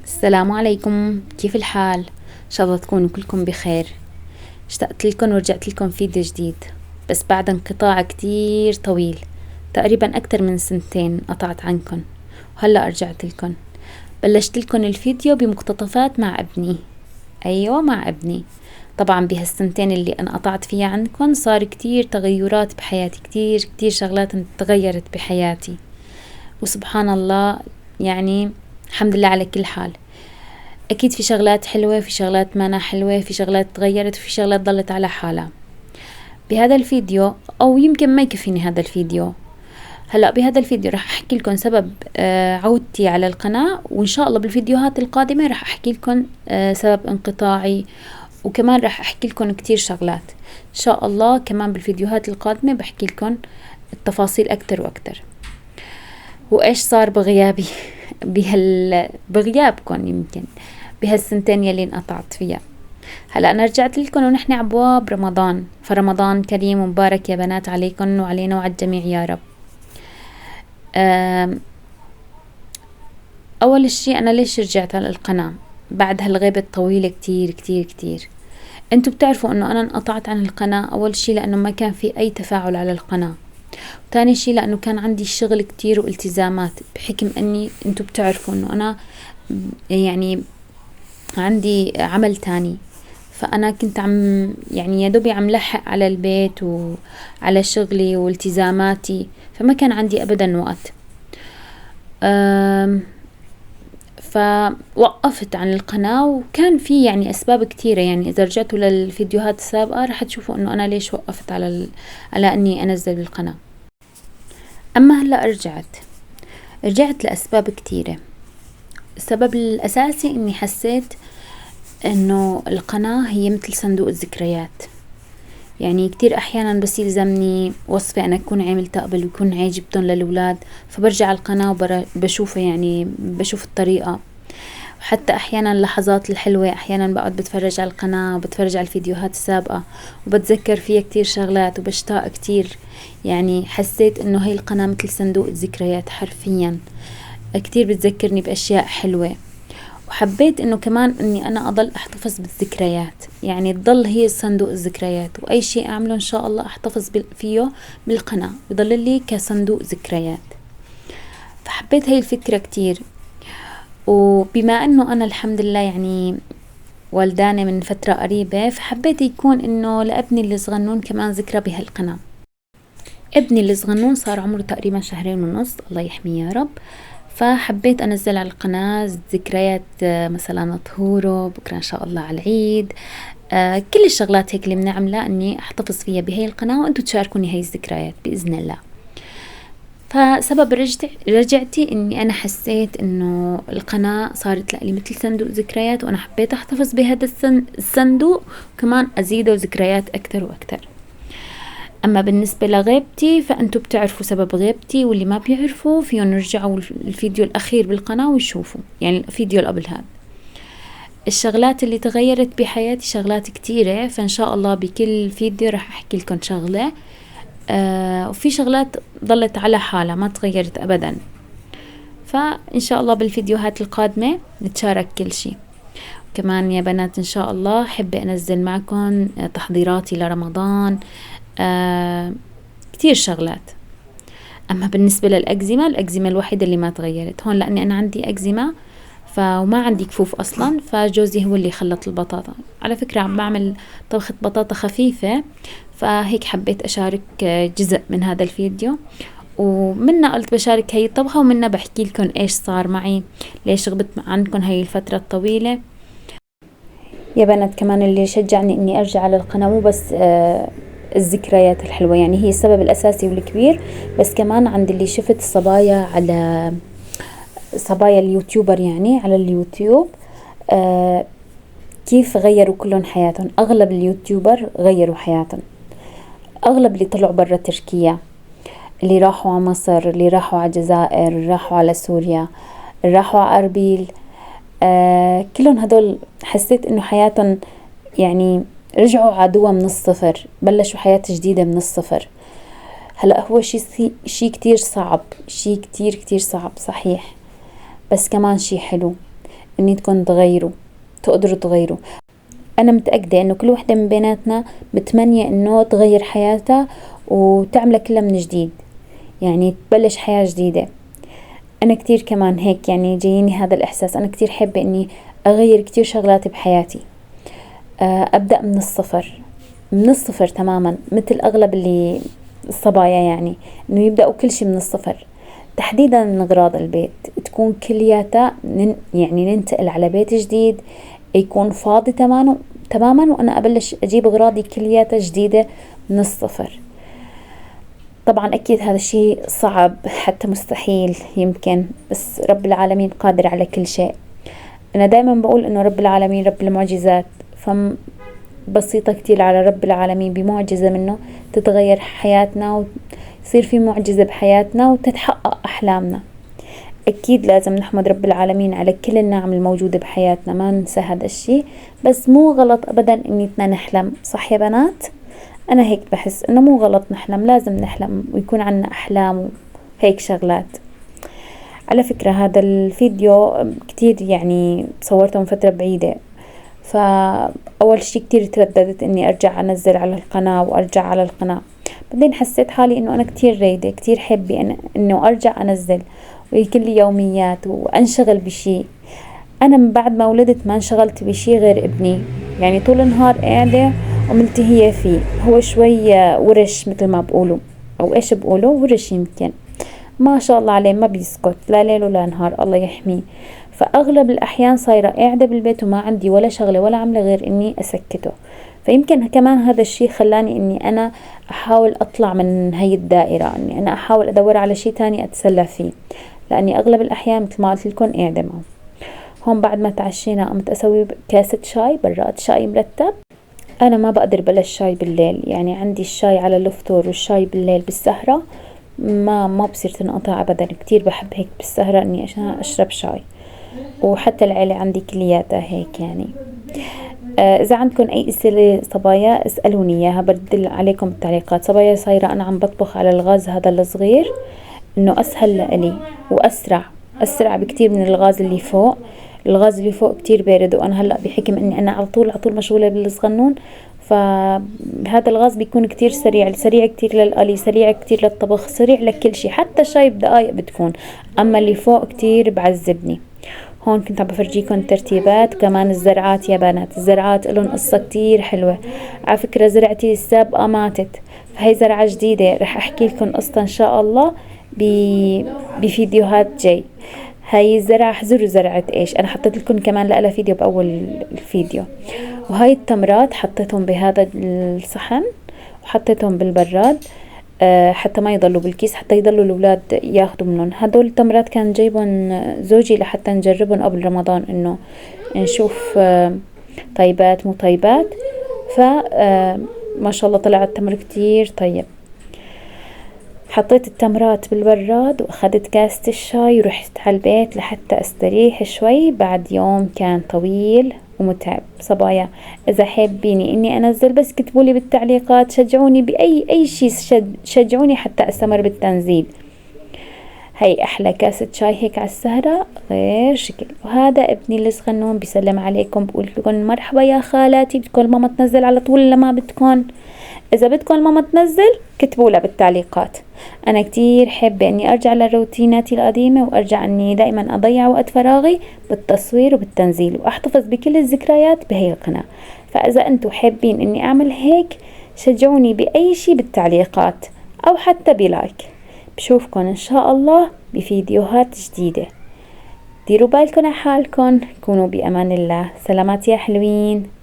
السلام عليكم، كيف الحال؟ إن شاء الله تكونوا كلكم بخير. اشتقت لكم ورجعت لكم فيديو جديد، بس بعد انقطاع كتير طويل، تقريبا أكتر من 2 سنين قطعت عنكم، وهلأ رجعت لكم. بلشت لكم الفيديو بمقتطفات مع ابني. أيوة، مع ابني. طبعا بهالسنتين اللي أنا قطعت فيها عنكم صار كتير تغيرات بحياتي، كتير كتير شغلات تغيرت بحياتي، وسبحان الله. يعني الحمد لله على كل حال. أكيد في شغلات حلوة، في شغلات ما حلوة، في شغلات تغيرت، وفي شغلات ضلت على حالها. بهذا الفيديو، أو يمكن ما يكفيني هذا الفيديو، هلأ بهذا الفيديو رح أحكي لكم سبب عودتي على القناة، وإن شاء الله بالفيديوهات القادمة رح أحكي لكم سبب انقطاعي، وكمان رح أحكي لكم كتير شغلات. إن شاء الله كمان بالفيديوهات القادمة بحكي لكم التفاصيل أكتر وأكتر، وإيش صار بغيابي بغيابكم يمكن بهالسنتين يلي انقطعت فيها. هلا أنا رجعت لكم ونحن عبواب رمضان، فرمضان كريم ومبارك يا بنات عليكم وعلينا وعلى الجميع يا رب. أول شي أنا ليش رجعت على القناة بعد هالغيبة الطويلة كتير كتير كتير؟ انتوا بتعرفوا انه انا انقطعت عن القناة. اول شي لانه ما كان في اي تفاعل على القناة، تاني شي لانه كان عندي شغل كتير والتزامات، بحكم اني انتوا بتعرفوا انه انا يعني عندي عمل تاني، فأنا كنت يعني يا دوبي عم لحق على البيت وعلى شغلي والتزاماتي، فما كان عندي أبدا وقت. فوقفت عن القناة، وكان في يعني أسباب كتيرة. يعني إذا رجعتوا للفيديوهات السابقة رح تشوفوا إنه أنا ليش وقفت على إني أنزل بالقناة. أما هلأ رجعت لأسباب كتيرة. السبب الأساسي إني حسيت إنه القناة هي مثل صندوق الذكريات. يعني كتير أحيانا بس يلزمني وصفة أنا أكون عملتها قبل ويكون عاجبتهم للأولاد، فبرجع القناة وبشوفها، يعني بشوف الطريقة. وحتى أحيانا اللحظات الحلوة أحيانا بقعد بتفرج على القناة وبتفرج على الفيديوهات السابقة وبتذكر فيها كتير شغلات وبشتاق كتير. يعني حسيت إنه هاي القناة مثل صندوق الذكريات حرفيا، كتير بتذكرني بأشياء حلوة. وحبيت انه كمان اني انا اضل احتفظ بالذكريات، يعني تضل هي صندوق الذكريات، واي شيء اعمله ان شاء الله احتفظ فيه بالقناة، بضل لي كصندوق ذكريات. فحبيت هاي الفكرة كتير. وبما انه انا الحمد لله يعني والدانة من فترة قريبة، فحبيت يكون انه لابني اللي صغنون كمان ذكرى بهالقناة. ابني اللي صغنون صار عمره تقريبا 2.5 شهور، الله يحميه يا رب. فحبيت أنزل على القناة ذكريات، مثلا طهوره بكرة إن شاء الله على العيد، كل الشغلات هيك اللي بنعملها إني أحتفظ فيها بهي القناة، وأنتوا تشاركوني هاي الذكريات بإذن الله. فسبب رجعتي إني أنا حسيت إنه القناة صارت لي مثل صندوق ذكريات، وأنا حبيت أحتفظ بهذا الصندوق، وكمان أزيده ذكريات أكتر وأكتر. أما بالنسبة لغيبتي فأنتوا بتعرفوا سبب غيبتي، واللي ما بيعرفوا فيهم يرجعوا الفيديو الأخير بالقناة ويشوفوا، يعني الفيديو اللي قبل هذا. الشغلات اللي تغيرت بحياتي شغلات كتيرة، فإن شاء الله بكل فيديو رح أحكي لكم شغلة. وفي شغلات ضلت على حالها ما تغيرت أبدا، فإن شاء الله بالفيديوهات القادمة نتشارك كل شي. كمان يا بنات إن شاء الله حابة أنزل معكم تحضيراتي لرمضان، كتير شغلات. أما بالنسبة الأكزيمة الوحيدة اللي ما تغيرت هون، لأني أنا عندي أكزيمة وما عندي كفوف أصلا، فجوزي هو اللي خلط البطاطا. على فكرة عم بعمل طبخة بطاطا خفيفة، فهيك حبيت أشارك جزء من هذا الفيديو، ومنا قلت بشارك هاي الطبخة، ومنا بحكي لكم إيش صار معي، ليش غبت عنكم هاي الفترة الطويلة. يا بنات كمان اللي شجعني إني أرجع على القناة مو بس الذكريات الحلوة، يعني هي السبب الأساسي والكبير، بس كمان عند اللي شفت صبايا اليوتيوبر، يعني على اليوتيوب كيف غيروا كلهم حياتهم. أغلب اليوتيوبر غيروا حياتهم، أغلب اللي طلعوا برا تركيا، اللي راحوا على مصر، اللي راحوا على الجزائر، اللي راحوا على سوريا، اللي راحوا على أربيل، كلهم هدول حسيت إنه حياتهم يعني رجعوا عادوها من الصفر، بلشوا حياة جديدة من الصفر. هلأ هو شي كتير صعب، شي كتير كتير صعب صحيح، بس كمان شي حلو انكم تغيروا، تقدروا تغيروا. انا متأكدة انه كل وحدة من بيناتنا متمنية انه تغير حياتها وتعمل كلها من جديد، يعني تبلش حياة جديدة. انا كتير كمان هيك يعني جاييني هذا الاحساس، انا كتير حابة اني اغير كتير شغلات بحياتي. ابدأ من الصفر، من الصفر تماما، مثل اغلب اللي الصبايا، يعني انه يبدأوا كل شي من الصفر. تحديدا من اغراض البيت تكون كلياتها يعني ننتقل على بيت جديد يكون فاضي تماما تماما، وانا ابلش اجيب اغراضي كلياتها جديدة من الصفر. طبعا اكيد هذا الشيء صعب، حتى مستحيل يمكن، بس رب العالمين قادر على كل شيء. انا دائما بقول انه رب العالمين رب المعجزات، بسيطة كتير على رب العالمين بمعجزة منه تتغير حياتنا ويصير في معجزة بحياتنا وتتحقق أحلامنا. أكيد لازم نحمد رب العالمين على كل النعم الموجودة بحياتنا، ما ننسى هذا الشي. بس مو غلط أبدا إننا نحلم، صح يا بنات؟ أنا هيك بحس إنه مو غلط نحلم، لازم نحلم ويكون عنا أحلام وهيك شغلات. على فكرة هذا الفيديو كتير يعني صورته من فترة بعيدة، فأول شي كتير ترددت إني أرجع أنزل على القناة وأرجع على القناة. بعدين حسيت حالي إنه أنا كتير رايدة، كتير حابة إنه أرجع أنزل ويكون لي يوميات وأنشغل بشي. أنا من بعد ما ولدت ما انشغلت بشي غير ابني، يعني طول النهار قاعدة وملتهية فيه. هو شوي ورش مثل ما بقولوا، أو إيش بقولوا، ورش يمكن. ما شاء الله عليه ما بيسكت لا ليل ولا نهار، الله يحميه. فأغلب الأحيان صايرة قاعدة بالبيت وما عندي ولا شغلة ولا عملة غير إني أسكته. فيمكن كمان هذا الشي خلاني إني أنا أحاول أطلع من هاي الدائرة، إني أنا أحاول أدور على شي تاني أتسلى فيه، لأني أغلب الأحيان مثل ما قلت لكم قاعدة معه. هون بعد ما تعشينا قمت أسوي كاسة شاي، براد شاي مرتب. أنا ما بقدر بلاش شاي بالليل، يعني عندي الشاي على الفطور والشاي بالليل بالسهرة ما بصير تنقطع أبدا. كتير بحب هيك بالسهرة إني أشرب شاي، وحتى العيلة عندي كلياتها هيك يعني. إذا عندكم أي أسئلة صبايا اسألوني إياها، برد عليكم بالتعليقات. صبايا صايرة أنا عم بطبخ على الغاز هذا الصغير، إنه أسهل لإلي وأسرع بكتير من الغاز اللي فوق. الغاز اللي فوق كتير بارد، وأنا هلأ بحكم إني أنا على طول مشغولة بالصغنون، فهذا الغاز بيكون كتير سريع كتير للقلي، سريع كتير للطبخ، سريع لكل شي، حتى الشاي بدقايق بتكون. أما اللي فوق كتير بعذبني. هون كنت عم بفرجيكم ترتيبات كمان الزرعات يا بنات. الزرعات لهم قصة كتير حلوة. على فكرة زرعتي السابقة ماتت، فهي زرعة جديدة رح أحكي لكم قصة إن شاء الله بفيديوهات جاي. هاي الزرعة حزروا زرعة ايش، انا حطيت لكم كمان لها فيديو باول الفيديو. وهاي التمرات حطيتهم بهذا الصحن وحطيتهم بالبراد، حتى ما يضلوا بالكيس، حتى يضلوا الأولاد ياخدوا منهم. هدول التمرات كان جايبهم زوجي لحتى نجربهم قبل رمضان، إنه نشوف طيبات مو طيبات. ما شاء الله طلع التمر كتير طيب. حطيت التمرات بالبراد وأخذت كاسة الشاي ورحت على البيت لحتى أستريح شوي بعد يوم كان طويل ومتعب. صبايا إذا حابيني إني أنزل بس كتبولي بالتعليقات، شجعوني بأي شيء، شجعوني حتى أستمر بالتنزيل. هاي أحلى كاسة شاي هيك على السهرة غير شكل. وهذا ابني الصغنون بيسلم عليكم، بقول لكم مرحبا يا خالاتي، بدكم ماما تنزل على طول ولا ما بدكم؟ إذا بدكم ماما تنزل كتبوا بالتعليقات. أنا كتير حابة إني أرجع لروتيناتي القديمة، وأرجع إني دائما أضيع وقت فراغي بالتصوير وبالتنزيل، وأحتفظ بكل الذكريات بهي القناة. فإذا أنتوا حابين إني أعمل هيك شجعوني بأي شي بالتعليقات أو حتى بلايك. بشوفكن إن شاء الله بفيديوهات جديدة. ديروا بالكن على حالكن، كونوا بأمان الله. سلامات يا حلوين.